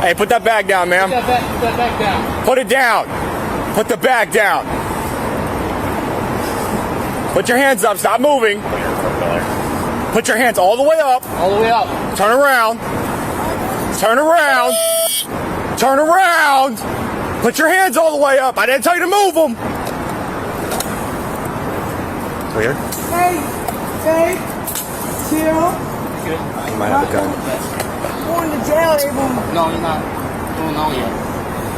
Hey, put that bag down, ma'am. Put that bag down. Put it down. Put the bag down. Put your hands up. Stop moving. Put your hands all the way up. All the way up. Turn around. Turn around. Turn around. Put your hands all the way up. I didn't tell you to move them. Weird. Hey, chill. You might have a gun. Going to jail, everyone. No, you're not. You don't know yet.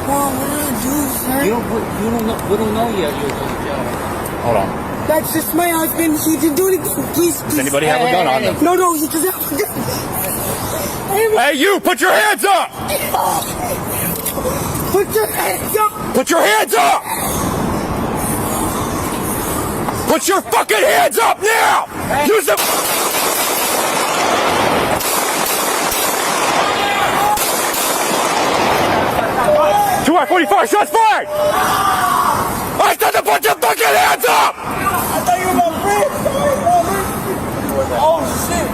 Mom, what do I do, sir? You don't know. We don't know yet. You're going to jail. Hold on. That's just my husband. He didn't do anything. Please. Does anybody have a gun on them? No, he doesn't have a gun. Hey, you! Put your hands up! Put your hands up. Put your hands up! Put your fucking hands up now! Use them! 245 shots fired! I said to put your fucking hands up! I thought you were my friend. Oh, shit.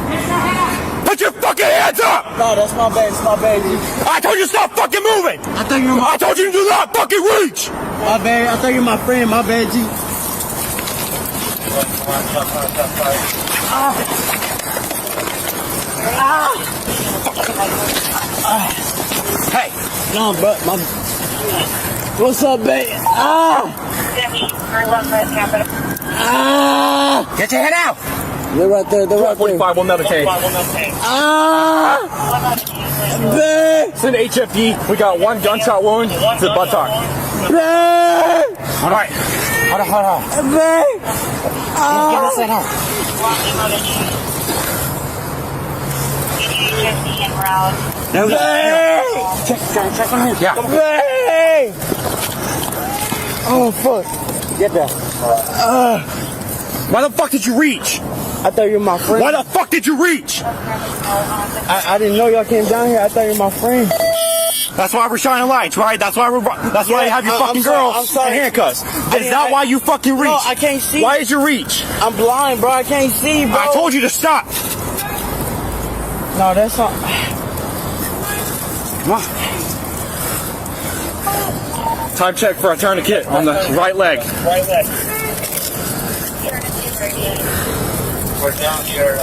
Put your fucking hands up! No, that's my bad. It's my bad, G. I told you to stop fucking moving! I thought you were my... I told you to do not fucking reach! My bad. I thought you were my friend. My bad, G. Hey! No, bro. What's up, babe? Get your head out! They're right there. They're right there. 45 will never take. Babe. Send HFD. We got one gunshot wound to the buttock. Babe. All right. Hold on. Babe. Get us in here. Check on him. Yeah. Babe. Oh, fuck. Get there. Why the fuck did you reach? I thought you were my friend. Why the fuck did you reach? I didn't know y'all came down here. I thought you were my friend. That's why we're shining lights, right? That's why you have your fucking girls in handcuffs. Is that why you fucking reach? No, I can't see. Why did you reach? I'm blind, bro. I can't see, bro. I told you to stop. No, that's not. Come on. Time check for a tourniquet on the right leg. Right leg. We're down here.